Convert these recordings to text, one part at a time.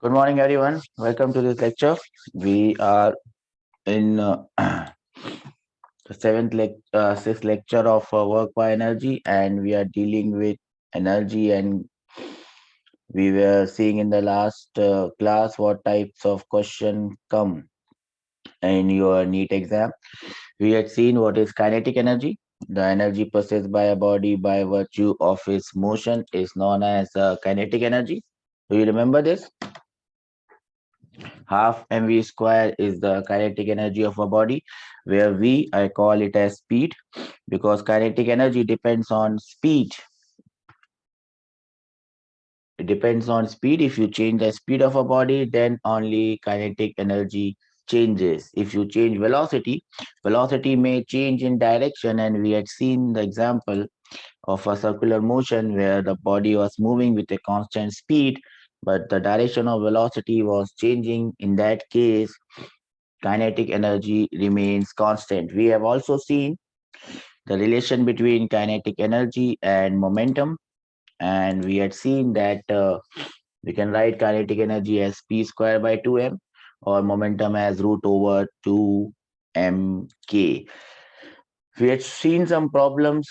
Good morning, everyone. Welcome to this lecture. We are in the sixth lecture of work by energy, and we are dealing with energy. And we were seeing in the last class what types of question come in your NEET exam. We had seen what is kinetic energy. The energy possessed by a body by virtue of its motion is known as kinetic energy. Do you remember this? Half mv square is the kinetic energy of a body, where v I call it as speed, because kinetic energy depends on speed. It depends on speed. If you change the speed of a body, then only kinetic energy changes. If you change velocity, velocity may change in direction, and we had seen the example of a circular motion where the body was moving with a constant speed, but the direction of velocity was changing. In that case, kinetic energy remains constant. We have also seen the relation between kinetic energy and momentum, and we had seen that we can write kinetic energy as p square by 2m or momentum as root over 2mk. We had seen some problems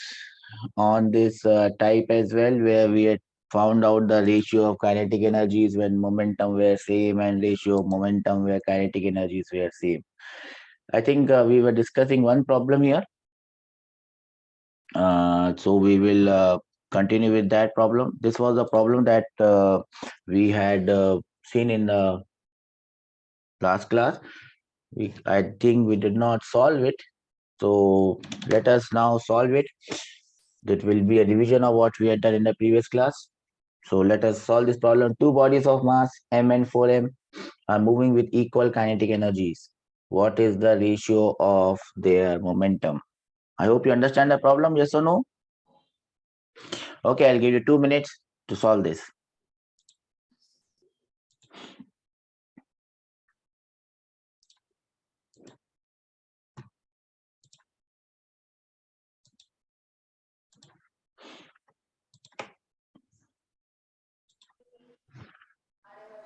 on this type as well, where we had found out the ratio of kinetic energies when momentum were same and ratio of momentum where kinetic energies were same. I think we were discussing one problem here. So we will continue with that problem. This was a problem that we had seen in the last class. I think we did not solve it. So let us now solve it. That will be a revision of what we had done in the previous class. So let us solve this problem. Two bodies of mass m and 4m are moving with equal kinetic energies. What is the ratio of their momentum? I hope you understand the problem, yes or no? Okay, I'll give you 2 minutes to solve this.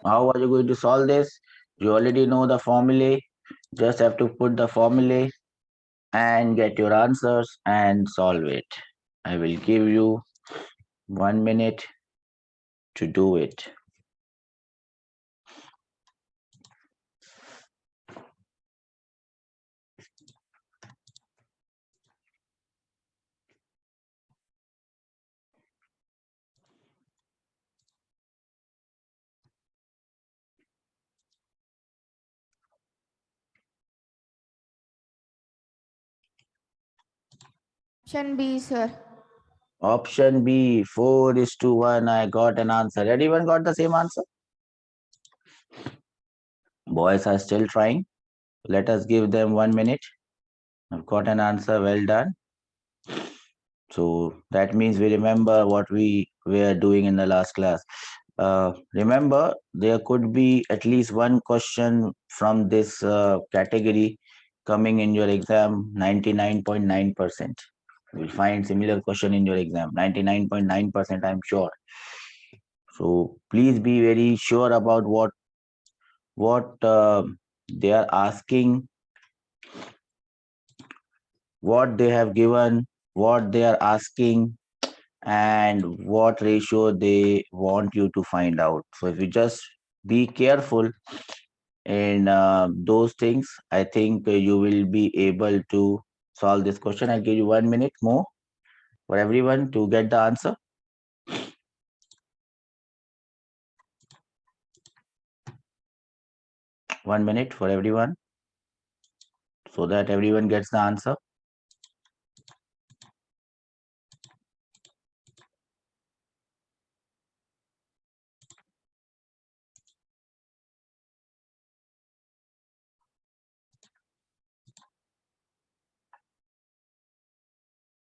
How are you going to solve this? You already know the formulae. Just have to put the formulae and get your answers and solve it. I will give you 1 minute to do it. Option B, sir. Option B, 4:1. I got an answer. Everyone got the same answer? Boys are still trying. Let us give them 1 minute. I've got an answer. Well done. So that means we remember what we were doing in the last class. Remember, there could be at least one question from this category coming in your exam. 99.9%. You will find similar question in your exam. 99.9%, I'm sure. So please be very sure about what they are asking, what they have given, what they are asking, and what ratio they want you to find out. So if you just be careful in those things, I think you will be able to solve this question. I'll give you 1 minute more for everyone to get the answer. 1 minute for everyone so that everyone gets the answer.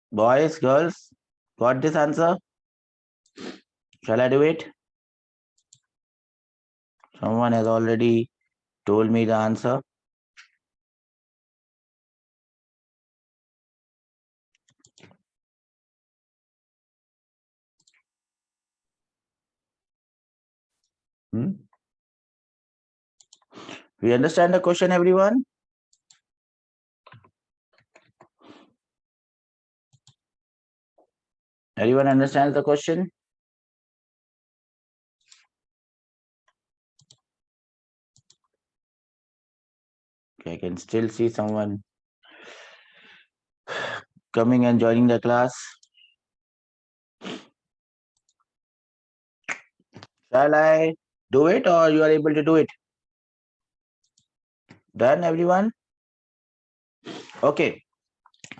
Boys, girls, got this answer? Shall I do it? Someone has already told me the answer. Hmm? We understand the question, everyone? Everyone understands the question? Okay, I can still see someone coming and joining the class. Shall I do it or you are able to do it? Done, everyone? Okay.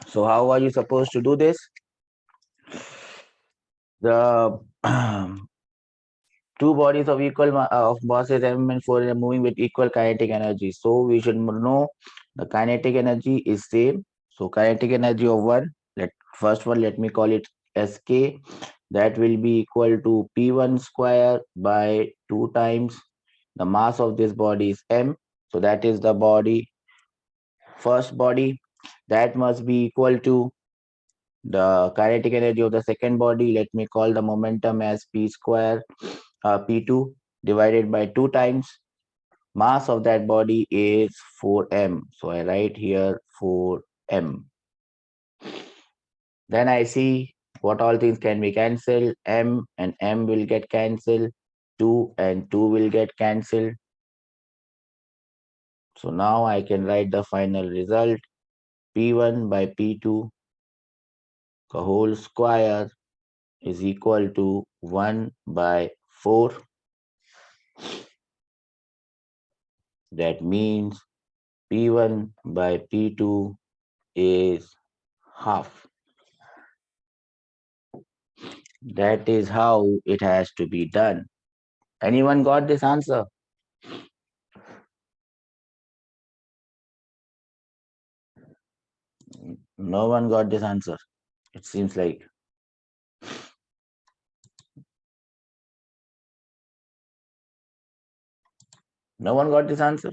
So how are you supposed to do this? The two bodies of equal of masses m and 4 are moving with equal kinetic energy. So we should know the kinetic energy is same. So kinetic energy of one, first one, let me call it Sk. That will be equal to P1 square by 2 times the mass of this body is m. So that is the body, first body. That must be equal to the kinetic energy of the second body. Let me call the momentum as P square, P2 divided by 2 times mass of that body is 4m. So I write here 4m. Then I see what all things can be cancelled. M and M will get cancelled. 2 and 2 will get cancelled. So now I can write the final result. P1 by P2 the whole square is equal to 1 by 4. That means P1 by P2 is half. That is how it has to be done. Anyone got this answer? No one got this answer. It seems like. No one got this answer?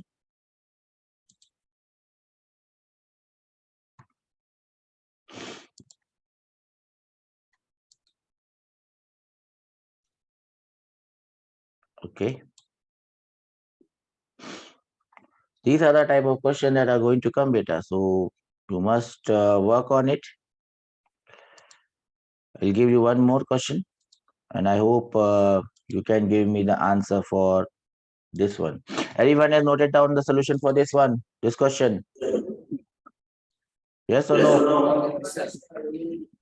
Okay. These are the type of questions that are going to come beta. So you must work on it. I'll give you one more question and I hope you can give me the answer for this one. Everyone has noted down the solution for this one, this question. Yes or no?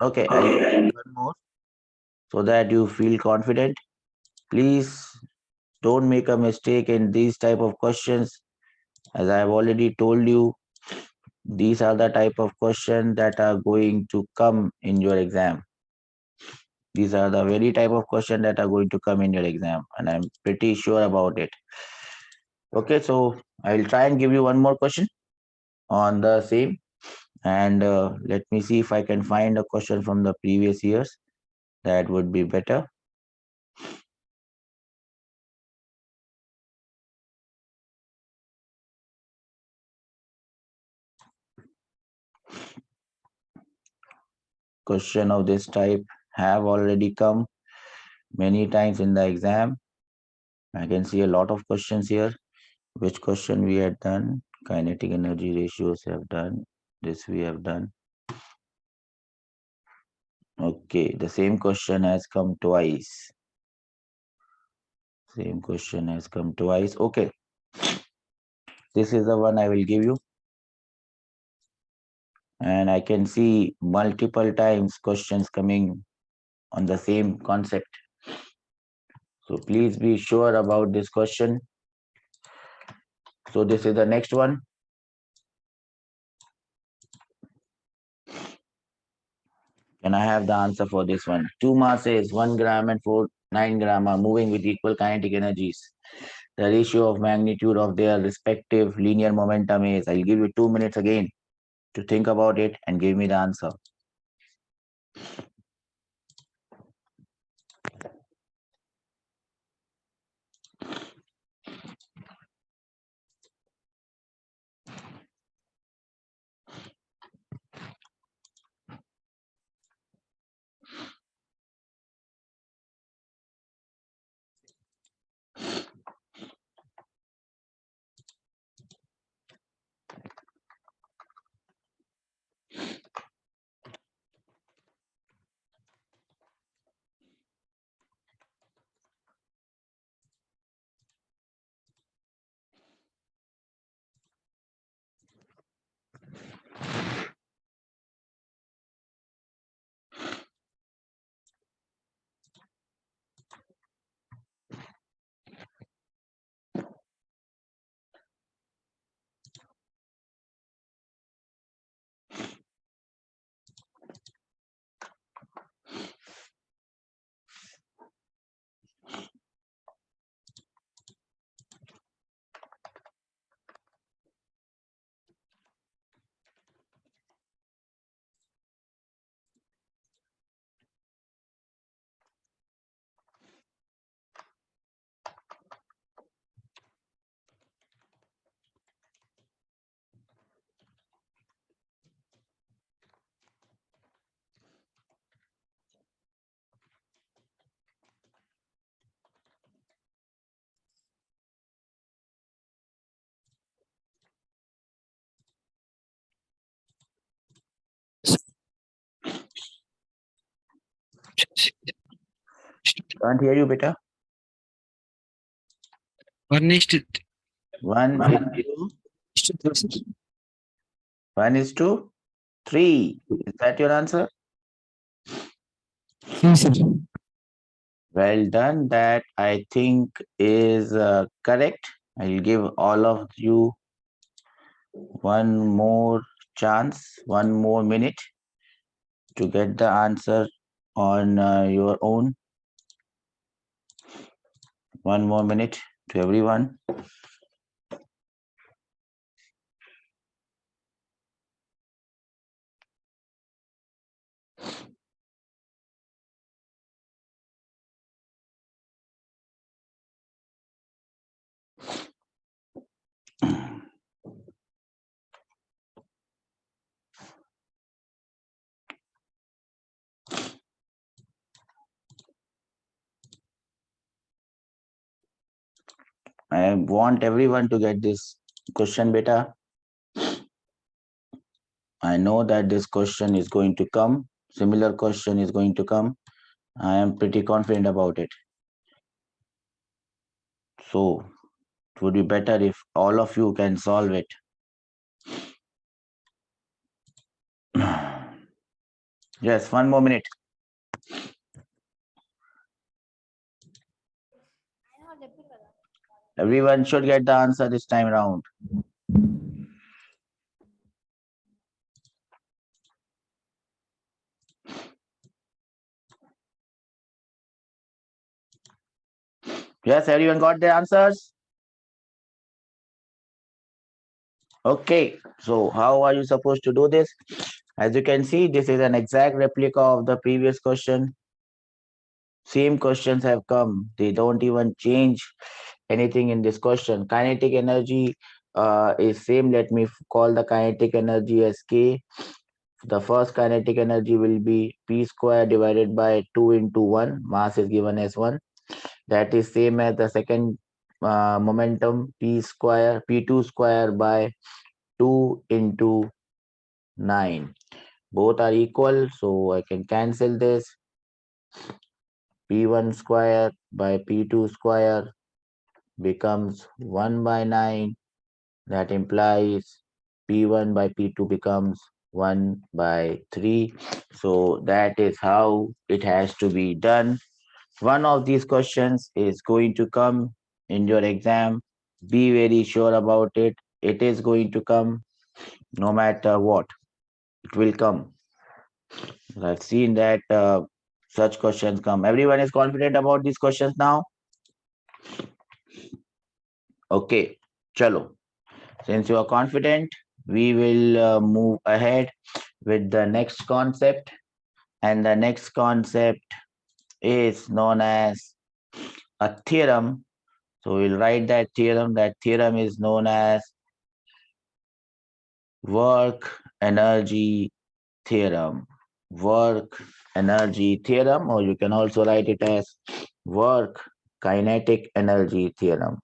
Okay, I'll give you one more so that you feel confident. Please don't make a mistake in these type of questions. As I have already told you, these are the type of questions that are going to come in your exam. These are the very type of questions that are going to come in your exam, and I'm pretty sure about it. Okay, so I'll try and give you one more question on the same, and let me see if I can find a question from the previous years. That would be better. Question of this type have already come many times in the exam. I can see a lot of questions here. Which question we had done? Kinetic energy ratios have done. This we have done. Okay, the same question has come twice. Same question has come twice. Okay. This is the one I will give you. And I can see multiple times questions coming on the same concept. So please be sure about this question. So this is the next one. And I have the answer for this one. Two masses, 1 gram and 9 gram are moving with equal kinetic energies. The ratio of magnitude of their respective linear momentum is, I'll give you 2 minutes again to think about it and give me the answer. Can't hear you, beta. 1:3. 1:3. Is that your answer? Yes, sir. Well done. That I think is correct. I'll give all of you one more chance, one more minute to get the answer on your own. One more minute to everyone. I want everyone to get this question, beta. I know that this question is going to come. Similar question is going to come. I am pretty confident about it. So it would be better if all of you can solve it. Yes, one more minute. Everyone should get the answer this time around. Yes, everyone got the answers? Okay, so how are you supposed to do this? As you can see, this is an exact replica of the previous question. Same questions have come. They don't even change anything in this question. Kinetic energy is same. Let me call the kinetic energy as K. The first kinetic energy will be P square divided by 2 into 1. Mass is given as 1. That is same as the second momentum P2 square by 2 into 9. Both are equal, so I can cancel this. P1 square by P2 square becomes 1 by 9. That implies P1 by P2 becomes 1 by 3. So that is how it has to be done. One of these questions is going to come in your exam. Be very sure about it. It is going to come no matter what. It will come. I've seen that such questions come. Everyone is confident about these questions now? Okay, chalo. Since you are confident, we will move ahead with the next concept. And the next concept is known as a theorem. So we'll write that theorem. That theorem is known as work energy theorem. Work energy theorem, or you can also write it as work kinetic energy theorem.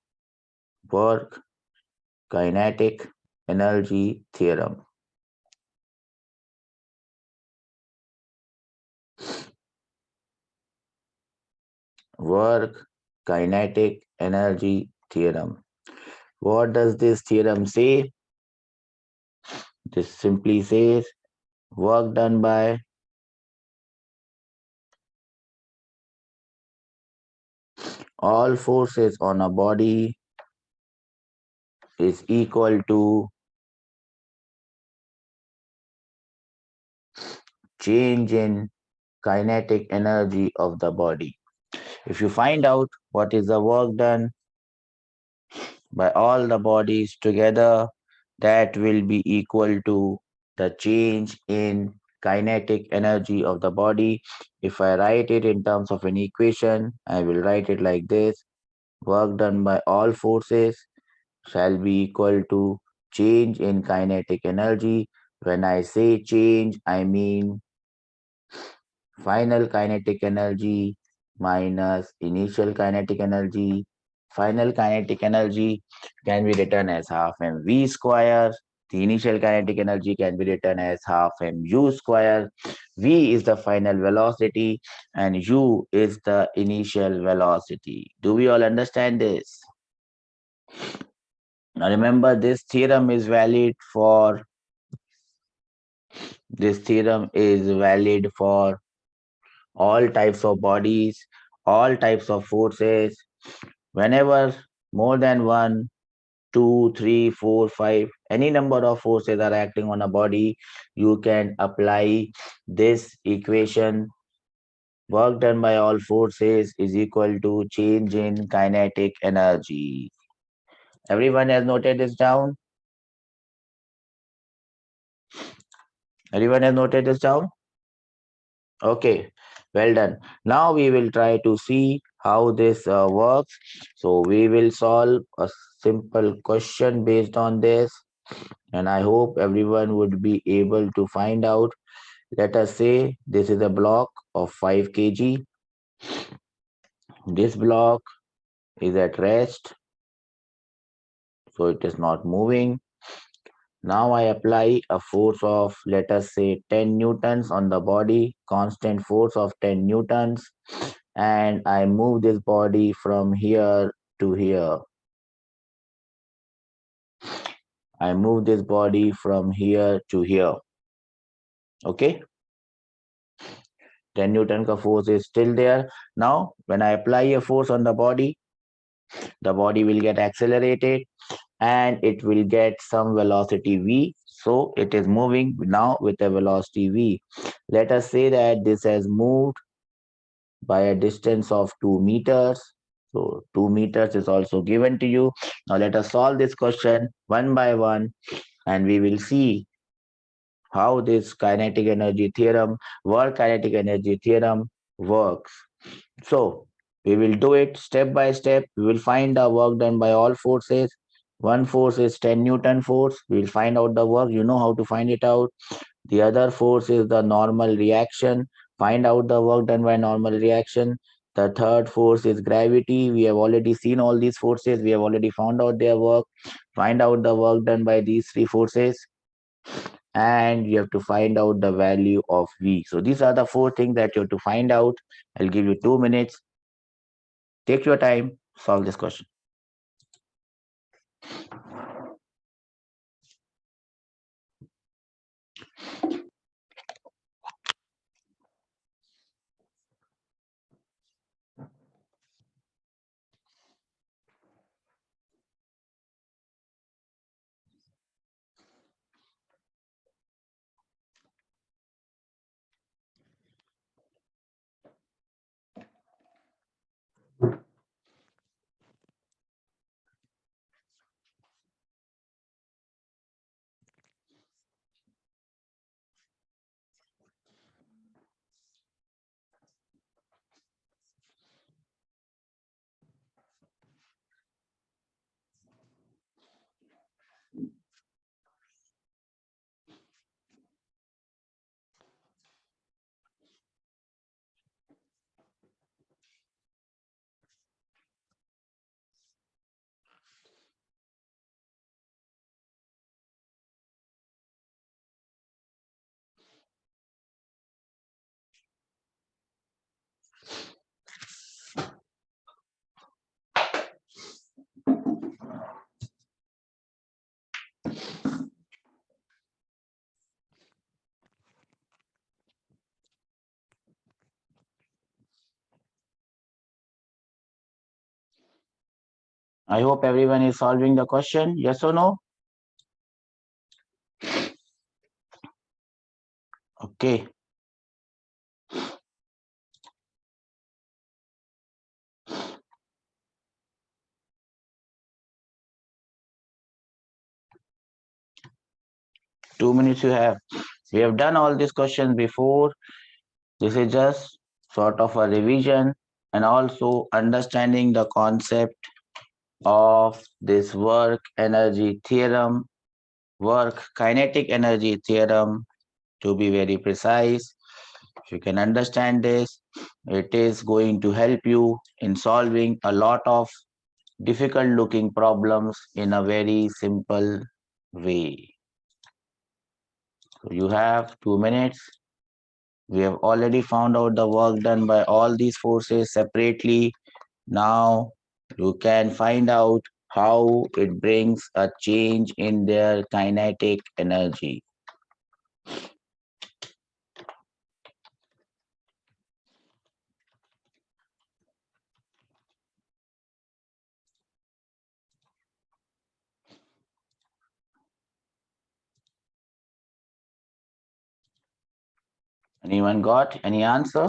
Work kinetic energy theorem. Work kinetic energy theorem. What does this theorem say? This simply says work done by all forces on a body is equal to change in kinetic energy of the body. If you find out what is the work done by all the bodies together, that will be equal to the change in kinetic energy of the body. If I write it in terms of an equation, I will write it like this. Work done by all forces shall be equal to change in kinetic energy. When I say change, I mean final kinetic energy minus initial kinetic energy. Final kinetic energy can be written as half mv square The initial kinetic energy can be written as half mu square. V is the final velocity and u is the initial velocity. Do we all understand this? Now remember, this theorem is valid for all types of bodies, all types of forces. Whenever more than one, two, three, four, five, any number of forces are acting on a body, you can apply this equation. Work done by all forces is equal to change in kinetic energy. Everyone has noted this down? Everyone has noted this down? Okay, well done. Now we will try to see how this works. So we will solve a simple question based on this, and I hope everyone would be able to find out. Let us say this is a block of 5 kg. This block is at rest, so it is not moving. Now I apply a force of, let us say, 10 newtons on the body, constant force of 10 newtons, and I move this body from here to here. I move this body from here to here. Okay? 10 Newton ka force is still there. Now, when I apply a force on the body will get accelerated and it will get some velocity v. So it is moving now with a velocity v. Let us say that this has moved by a distance of 2 meters. So 2 meters is also given to you. Now let us solve this question one by one and we will see how this work kinetic energy theorem works. So we will do it step by step. We will find the work done by all forces. One force is 10 Newton force. We will find out the work. You know how to find it out. The other force is the normal reaction. Find out the work done by normal reaction. The third force is gravity. We have already seen all these forces. We have already found out their work. Find out the work done by these three forces. And you have to find out the value of V. So these are the four things that you have to find out. I'll give you 2 minutes. Take your time, solve this question. I hope everyone is solving the question. Yes or no? Okay. Two minutes you have. We have done all these questions before. This is just sort of a revision and also understanding the concept of this work kinetic energy theorem to be very precise. If you can understand this, it is going to help you in solving a lot of difficult looking problems in a very simple way. So you have 2 minutes. We have already found out the work done by all these forces separately. Now you can find out how it brings a change in their kinetic energy. Anyone got any answer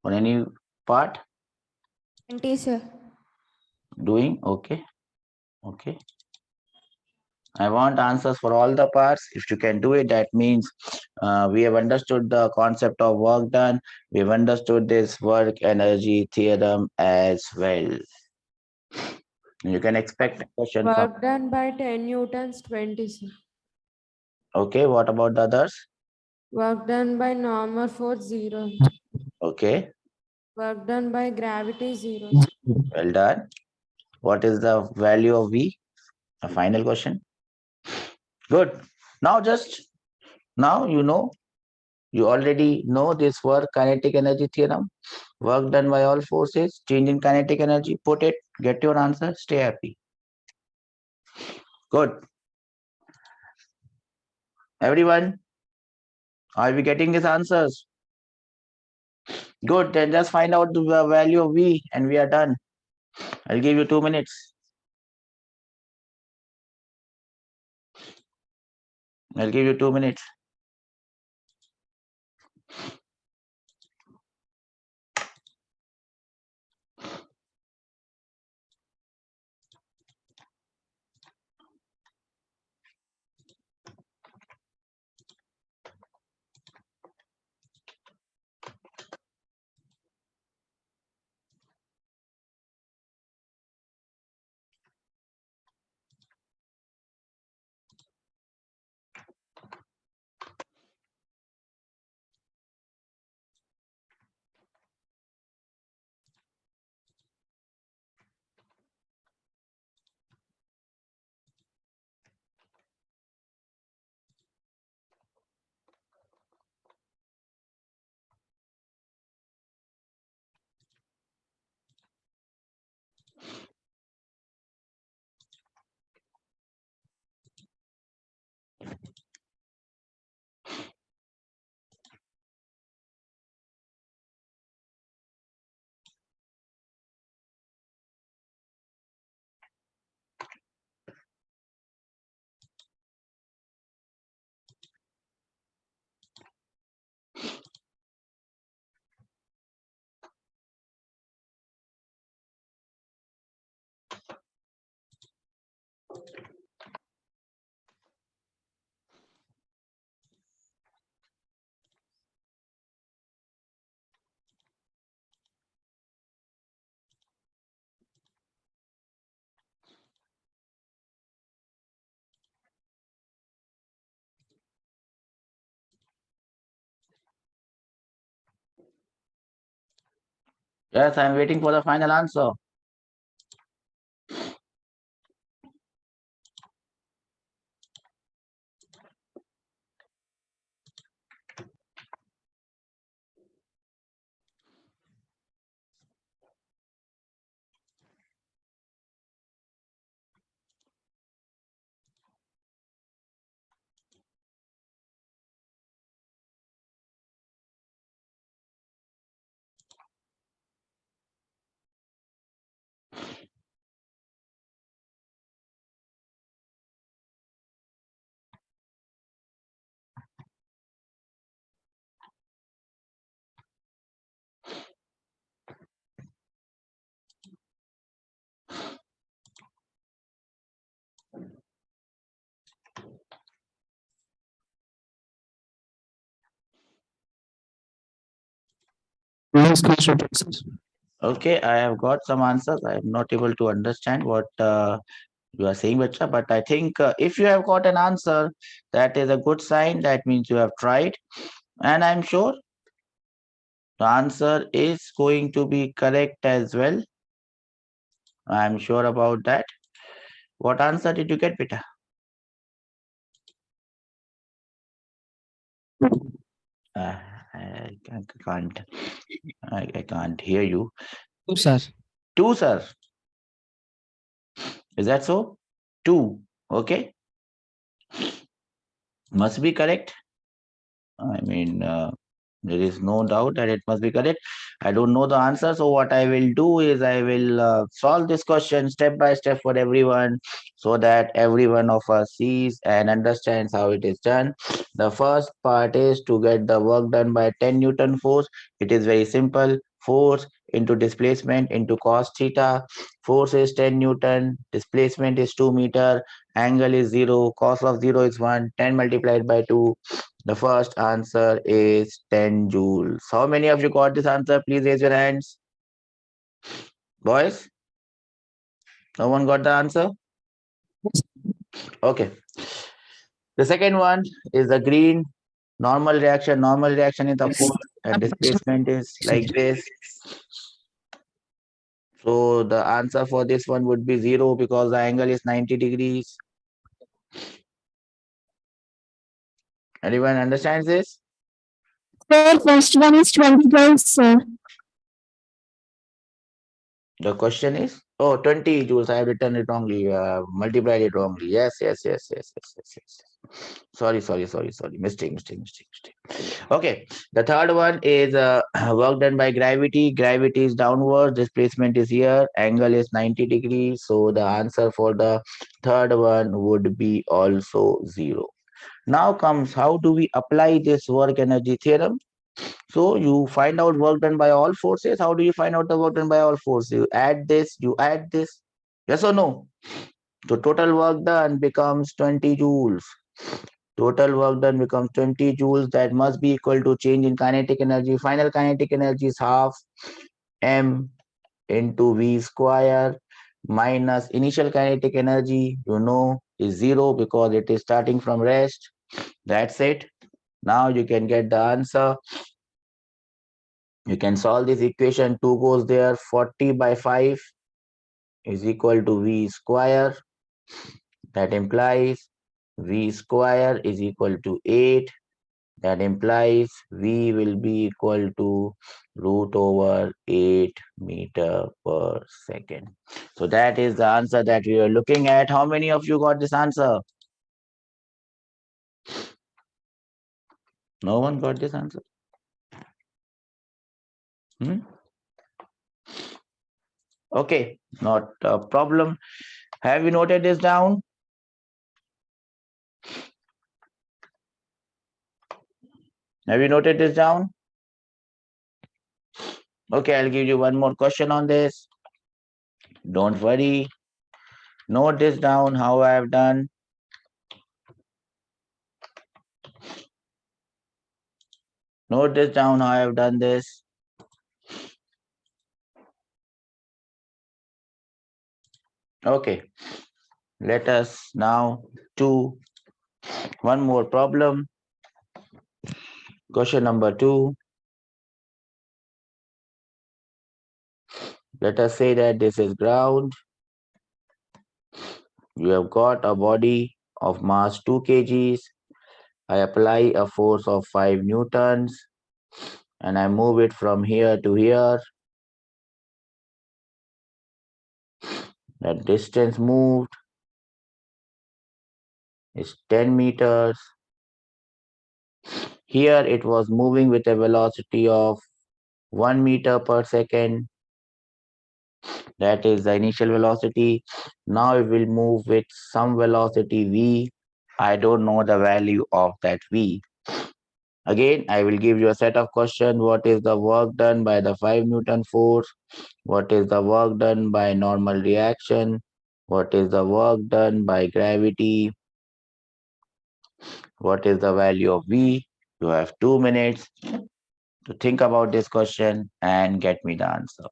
on any part? 20, sir. Doing okay. Okay. I want answers for all the parts. If you can do it, that means we have understood the concept of work done. We have understood this work energy theorem as well. You can expect a question from. Work done by 10 newtons, 20, sir. Okay, what about the others? Work done by normal force, 0. Okay, Work done by gravity, 0. well done. What is the value of V? A final question. Good. Now now you already know this work kinetic energy theorem. Work done by all forces, change in kinetic energy. Put it, get your answer, stay happy. Good. Everyone, are we getting these answers? Good. Then just find out the value of V and we are done. I'll give you 2 minutes. I'll give you 2 minutes. Yes, I'm waiting for the final answer. Okay, I have got some answers. I am not able to understand what you are saying, Bacha, but I think if you have got an answer, that is a good sign. That means you have tried. And I'm sure the answer is going to be correct as well. I'm sure about that. What answer did you get, Beta? I can't. I can't hear you. Two, sir. Two, sir. Is that so? Two. Okay. Must be correct. I mean, there is no doubt that it must be correct. I don't know the answer. So, what I will do is I will solve this question step by step for everyone so that every one of us sees and understands how it is done. The first part is to get the work done by 10 Newton force. It is very simple. Force into displacement into cos theta. Force is 10 Newton. Displacement is 2 meter. Angle is 0. Cos of 0 is 1. 10 multiplied by 2. The first answer is 10 joules. How many of you got this answer? Please raise your hands. Boys, no one got the answer? Okay. The second one is the green normal reaction. Normal reaction is the force and displacement is like this. So the answer for this one would be 0 because the angle is 90 degrees. Anyone understands this? Sir, first one is 20 joules, sir. The question is, oh, 20 joules. I have written it wrongly, multiplied it wrongly. Yes. Sorry. Mistake. Okay. The third one is work done by gravity. Gravity is downwards. Displacement is here. Angle is 90 degrees. So the answer for the third one would be also 0. Now comes how do we apply this work energy theorem? So you find out work done by all forces. How do you find out the work done by all forces? You add this, you add this. Yes or no? So total work done becomes 20 joules. Total work done becomes 20 joules. That must be equal to change in kinetic energy. Final kinetic energy is half m into v square minus initial kinetic energy, is 0 because it is starting from rest. That's it. Now you can get the answer. You can solve this equation. 2 goes there. 40 by 5 is equal to v square. That implies v square is equal to 8. That implies v will be equal to root over 8 meter per second. So that is the answer that we are looking at. How many of you got this answer? No one got this answer? Okay, not a problem. Have you noted this down? Have you noted this down? Okay, I'll give you one more question on this. Don't worry. Note this down how I have done. Note this down how I have done this. Okay, let us now do one more problem. Question number 2. Let us say that this is ground. You have got a body of mass 2 kgs. I apply a force of 5 newtons and I move it from here to here. The distance moved is 10 meters. Here it was moving with a velocity of 1 meter per second. That is the initial velocity. Now it will move with some velocity v. I don't know the value of that v. Again, I will give you a set of questions. What is the work done by the 5 Newton force? What is the work done by normal reaction? What is the work done by gravity? What is the value of v? You have 2 minutes to think about this question and get me the answer.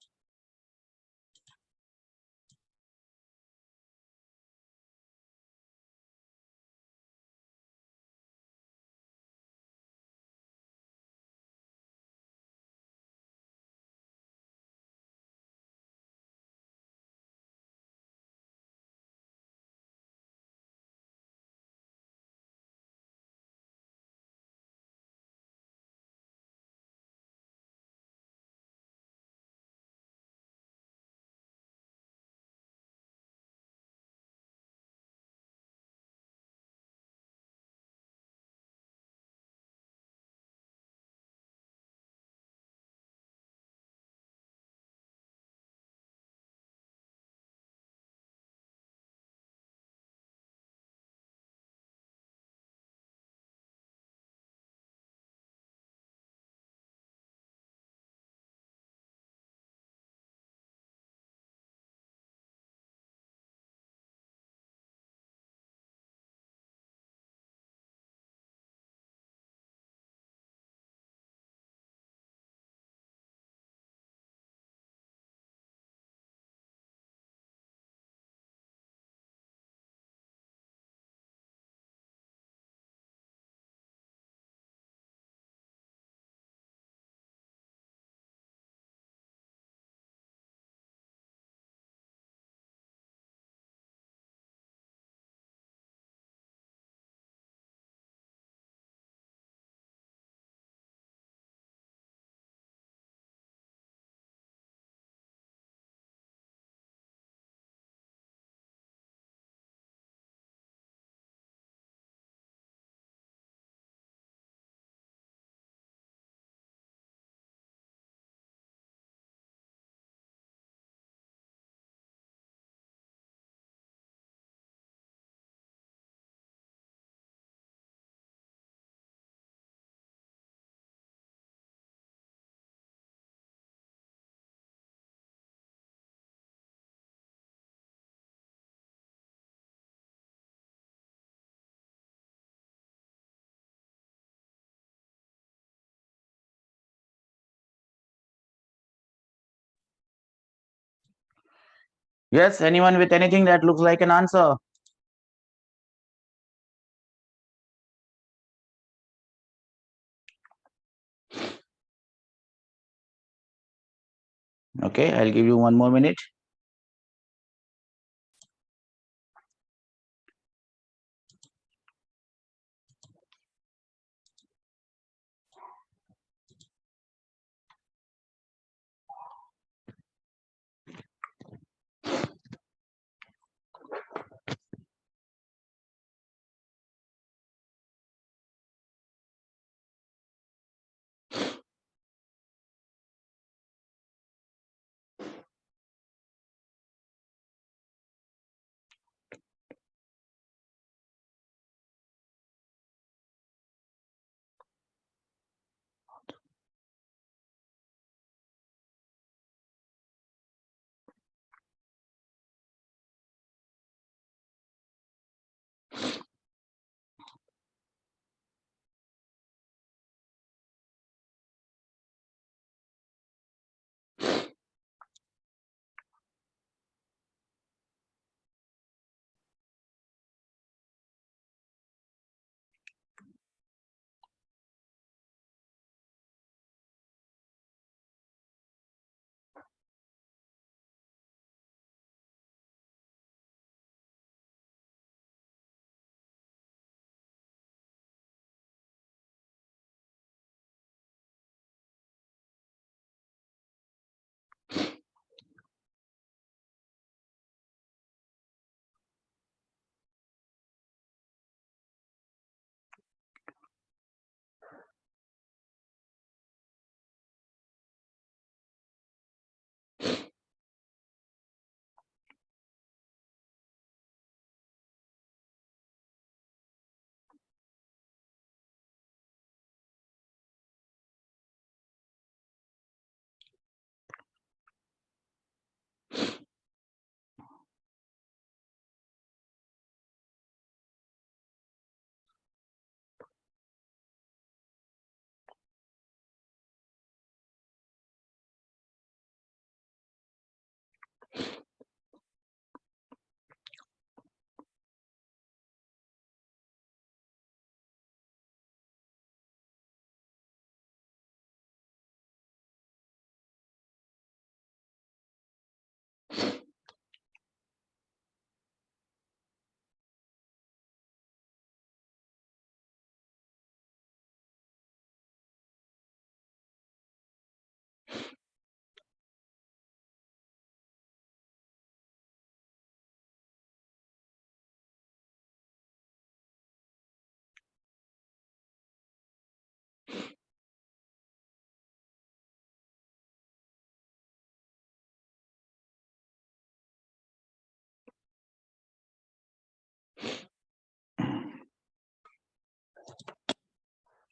Yes, anyone with anything that looks like an answer? Okay, I'll give you 1 more minute.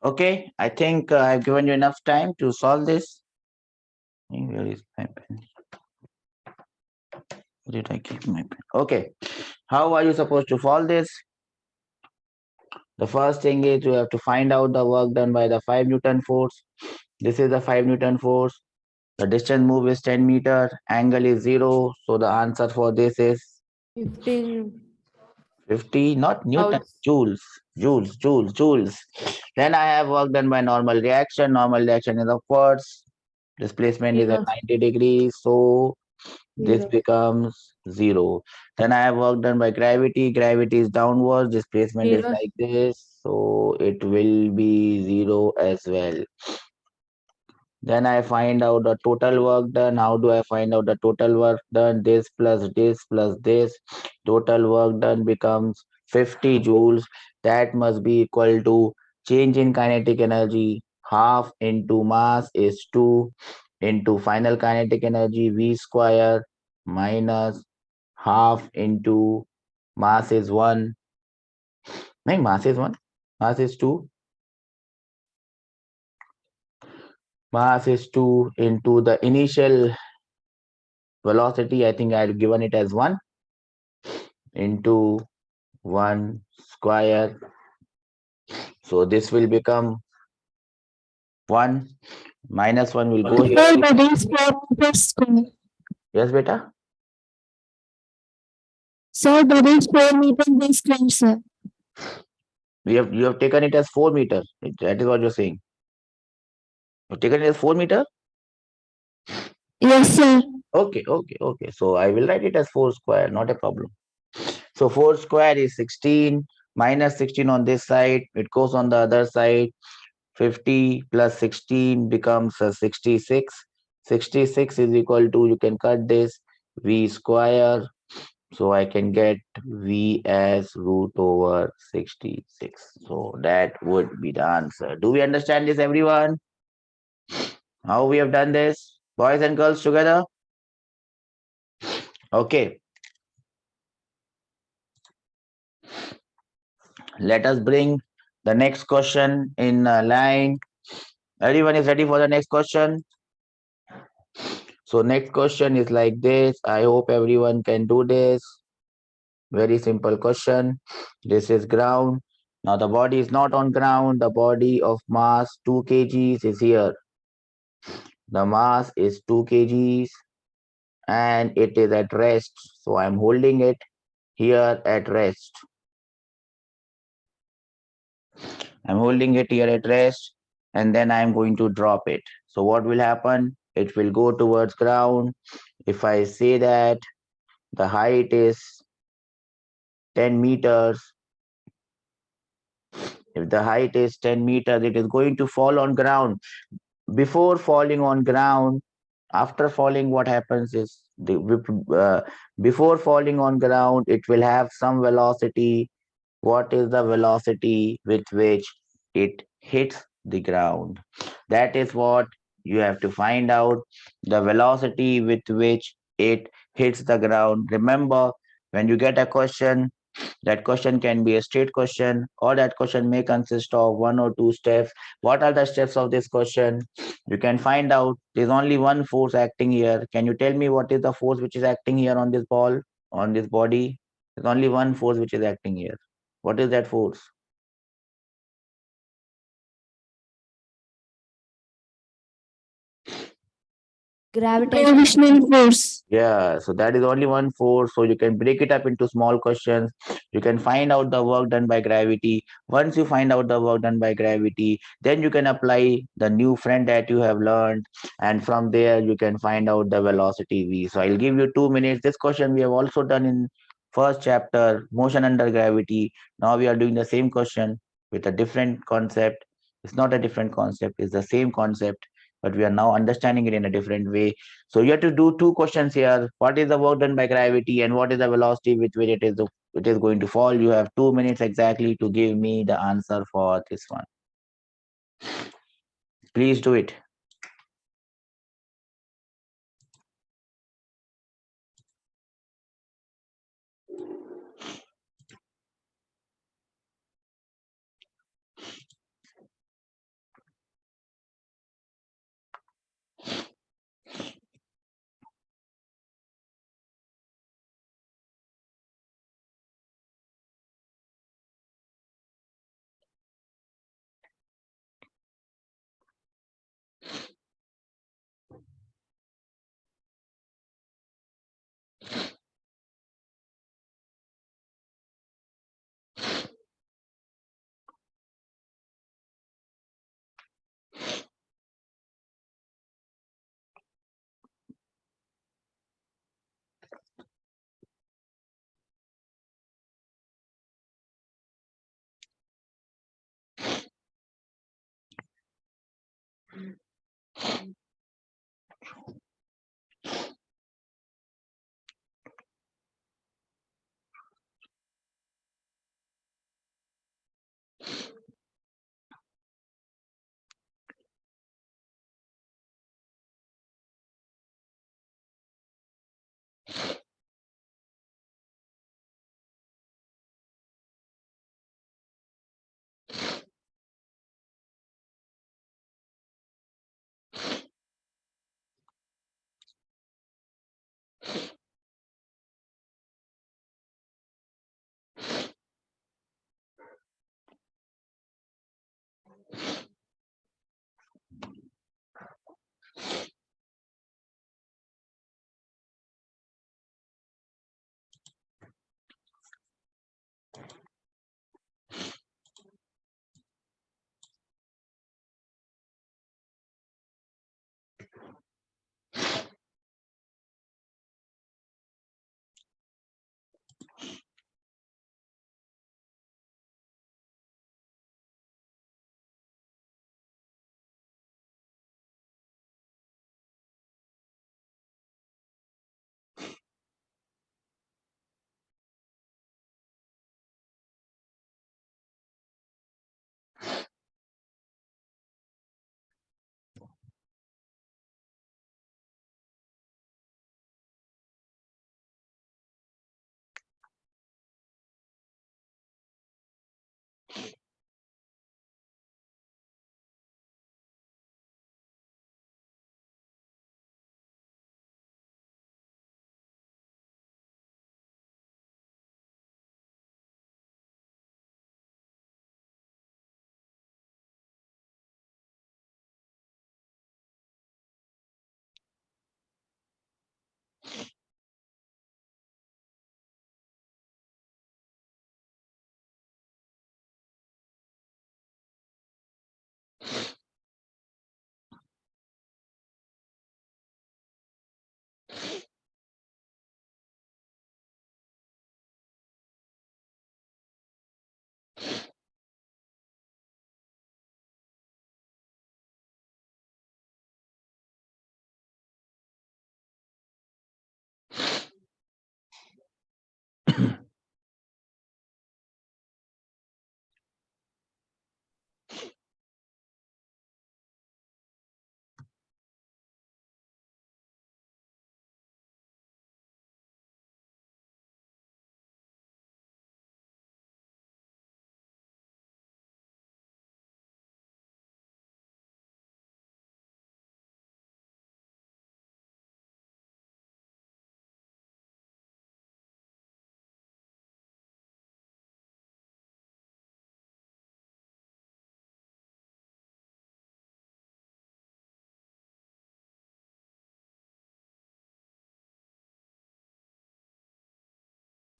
Okay, I think I've given you enough time to solve this. Where is my pen? Where did I keep my pen? Okay, how are you supposed to solve this? The first thing is you have to find out the work done by the 5 Newton force. This is the 5 Newton force. The distance moved is 10 meter. Angle is 0. So the answer for this is 15 50, not Newton, joules. joules. Then I have work done by normal reaction. Normal reaction is upwards. Displacement is at 0, 90 degrees. So this 0, becomes 0. Then I have work done by gravity. Gravity is downwards. Displacement is 0, like this. So it will be 0 as well. Then I find out the total work done. How do I find out the total work done? This plus this plus this. Total work done becomes 50 joules. That must be equal to change in kinetic energy. Half into mass is 2 into final kinetic energy V square minus half into mass is 1. No, mass is 1. Mass is 2. Mass is 2 into the initial velocity. I think I've given it as 1 into 1 square. So this will become 1 minus 1 will go here. Sir, that is 4 meters square. Yes, beta. Sir, that is 4 meter distance, sir. You have taken it as 4 meters. That is what you're saying. You've taken it as 4 meter? Yes, sir. Okay. So I will write it as 4 square, not a problem. So 4 square is 16 minus 16 on this side. It goes on the other side. 50 plus 16 becomes 66. 66 is equal to, you can cut this, v square. So I can get v as root over 66. So that would be the answer. Do we understand this, everyone? How we have done this? Boys and girls together? Okay. Let us bring the next question in line. Everyone is ready for the next question? So next question is like this. I hope everyone can do this. Very simple question. This is ground. Now the body is not on ground. The body of mass 2 kgs is here. The mass is 2 kgs and it is at rest. So I'm holding it here at rest. I'm holding it here at rest and then I'm going to drop it. So what will happen? It will go towards ground. If I say that the height is 10 meters, if the height is 10 meters, it is going to fall on ground. Before falling on ground, after falling, what happens is before falling on ground, it will have some velocity. What is the velocity with which it hits the ground? That is what you have to find out, the velocity with which it hits the ground. Remember, when you get a question, that question can be a straight question, or that question may consist of one or two steps. What are the steps of this question? You can find out there's only one force acting here. Can you tell me what is the force which is acting here on this ball, on this body? There's only one force which is acting here. What is that force? Gravitational force. Yeah, so that is only one force. So you can break it up into small questions. You can find out the work done by gravity. Once you find out the work done by gravity, then you can apply the new friend that you have learned. And from there, you can find out the velocity v. So I'll give you 2 minutes. This question we have also done in first chapter, motion under gravity. Now we are doing the same question with a different concept. It's not a different concept, it's the same concept, but we are now understanding it in a different way. So you have to do two questions here. What is the work done by gravity and what is the velocity with which it is going to fall? You have 2 minutes exactly to give me the answer for this one. Please do it.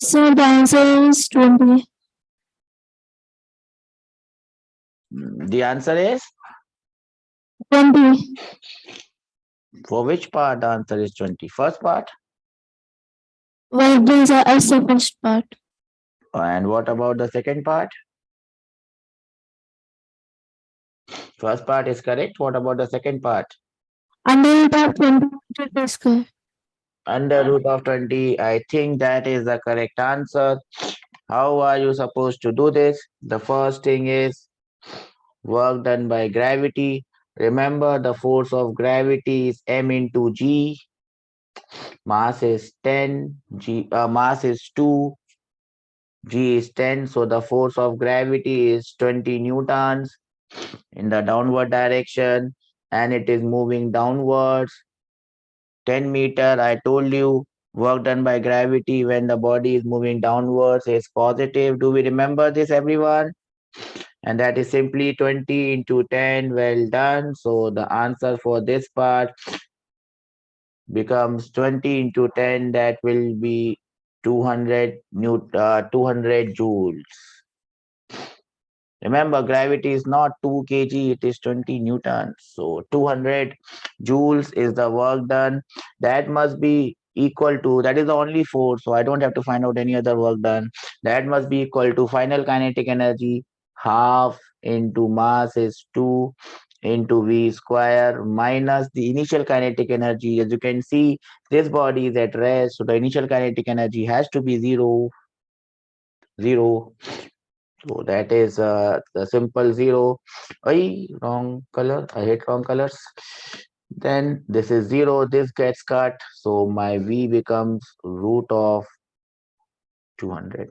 So the answer is 20. The answer is 20. for which part the answer is 20? First part? Work done as the first part. And what about the second part? First part is correct. What about the second part? Under root of 20 per square. Under root of 20. I think that is the correct answer. How are you supposed to do this? The first thing is work done by gravity. Remember, the force of gravity is m into g. Mass is 10. Mass is 2. G is 10. So the force of gravity is 20 newtons in the downward direction, and it is moving downwards 10 meter. I told you work done by gravity when the body is moving downwards is positive. Do we remember this, everyone? And that is simply 20 into 10. Well done. So the answer for this part becomes 20 into 10. That will be 200 joules. Remember, gravity is not 2 kg, it is 20 newtons. So 200 joules is the work done. That must be equal to, that is the only force, so I don't have to find out any other work done. That must be equal to final kinetic energy, half into mass is 2 into v square minus the initial kinetic energy. As you can see, this body is at rest, so the initial kinetic energy has to be 0, 0. So that is the simple 0. Wrong color. I hate wrong colors. Then this is 0. This gets cut. So my V becomes root of 200.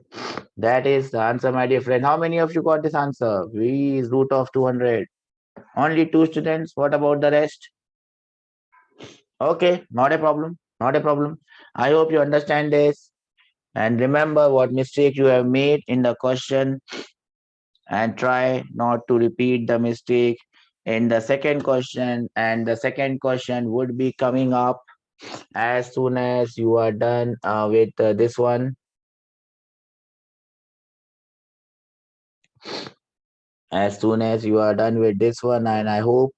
That is the answer, my dear friend. How many of you got this answer? V is root of 200. Only 2 students. What about the rest? Okay, not a problem. Not a problem. I hope you understand this. And remember what mistake you have made in the question, and try not to repeat the mistake in the second question. And the second question would be coming up as soon as you are done with this one. As soon as you are done with this one, and I hope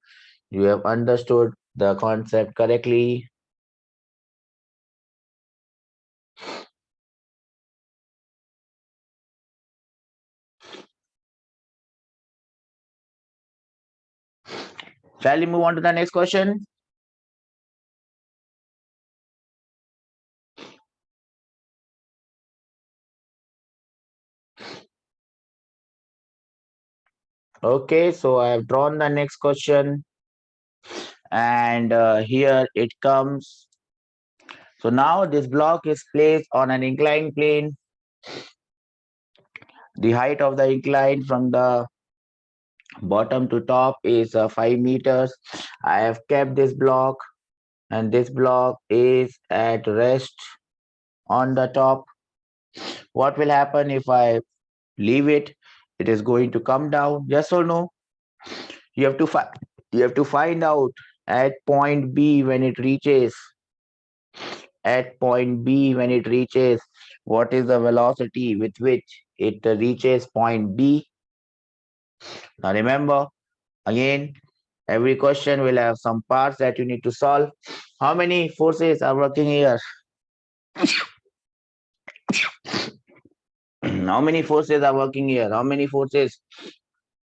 you have understood the concept correctly. Shall we move on to the next question? Okay, so I have drawn the next question, and here it comes. So now this block is placed on an inclined plane. The height of the incline from the bottom to top is 5 meters. I have kept this block, and this block is at rest on the top. What will happen if I leave it? It is going to come down. Yes or no? You have to find out at point B when it reaches. At point B when it reaches, what is the velocity with which it reaches point B? Now remember, again, every question will have some parts that you need to solve. How many forces are working here? How many forces are working here? How many forces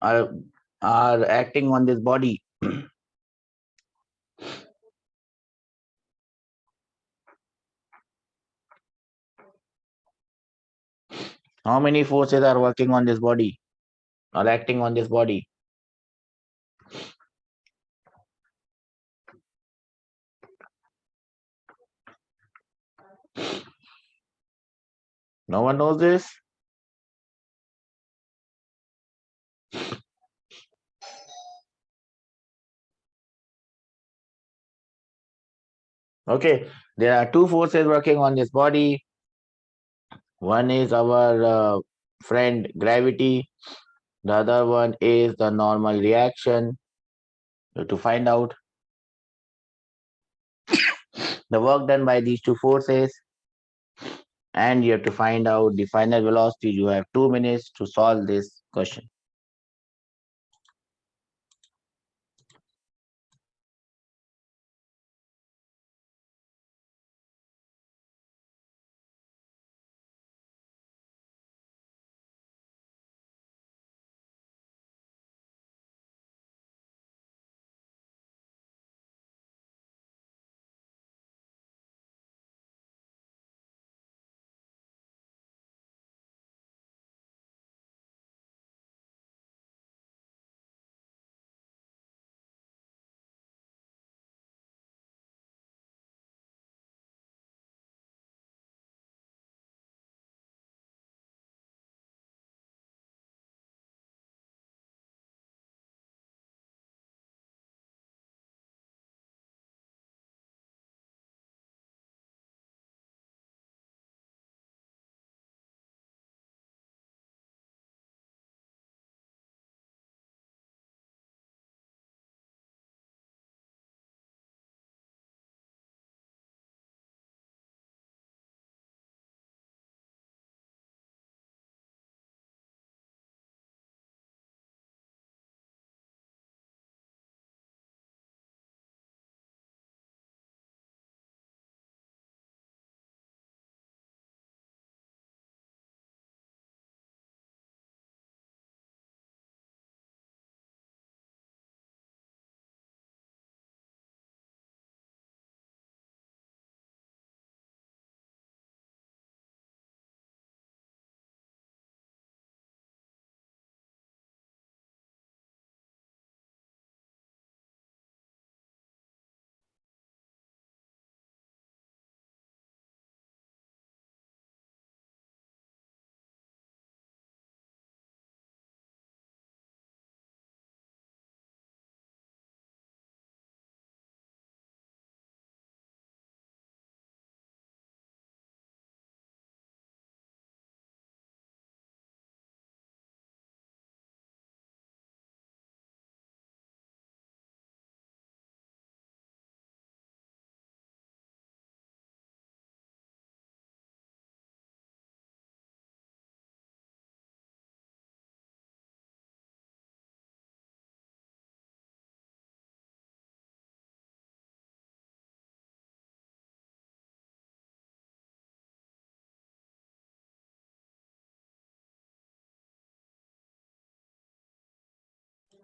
are acting on this body? How many forces are working on this body or acting on this body? No one knows this? Okay, there are two forces working on this body. One is our friend gravity. The other one is the normal reaction. To find out the work done by these two forces, and you have to find out the final velocity. You have 2 minutes to solve this question.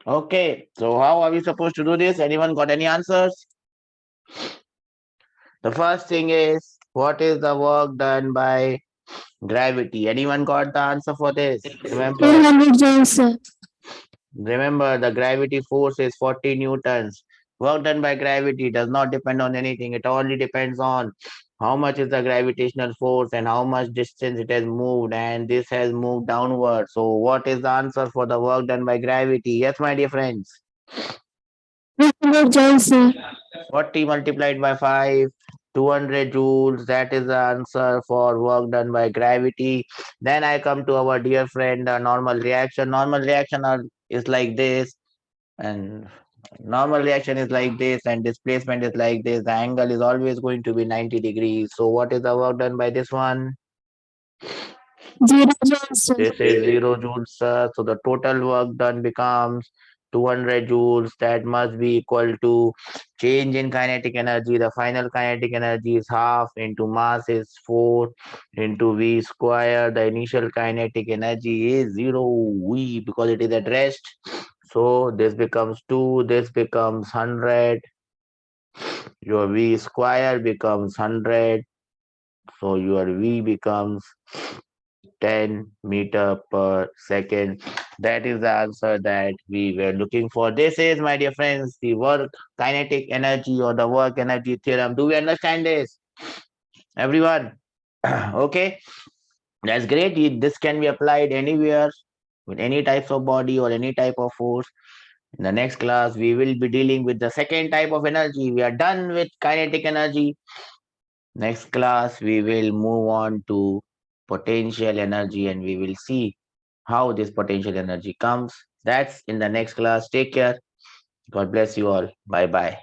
Okay, so how are we supposed to do this? Anyone got any answers? The first thing is, what is the work done by gravity? Anyone got the answer for this? Remember, 400 joules, sir. remember the gravity force is 40 newtons. Work done by gravity does not depend on anything. It only depends on how much is the gravitational force and how much distance it has moved, and this has moved downward. So what is the answer for the work done by gravity? Yes, my dear friends. 200 joules, sir. 40 multiplied by 5, 200 joules. That is the answer for work done by gravity. Then I come to our dear friend, normal reaction. Normal reaction is like this, and normal reaction is like this, and displacement is like this. The angle is always going to be 90 degrees. So what is the work done by this one? 0 joules, sir. This is 0 joules, sir. So the total work done becomes 200 joules. That must be equal to change in kinetic energy. The final kinetic energy is half into mass is 4 into V square. The initial kinetic energy is 0 V because it is at rest. So this becomes 2. This becomes 100. Your V square becomes 100. So your V becomes 10 meter per second. That is the answer that we were looking for. This is, my dear friends, the work kinetic energy or the work energy theorem. Do we understand this? Everyone? Okay, that's great. This can be applied anywhere with any types of body or any type of force. In the next class, we will be dealing with the second type of energy. We are done with kinetic energy. Next class, we will move on to potential energy and we will see how this potential energy comes. That's in the next class. Take care. God bless you all. Bye bye.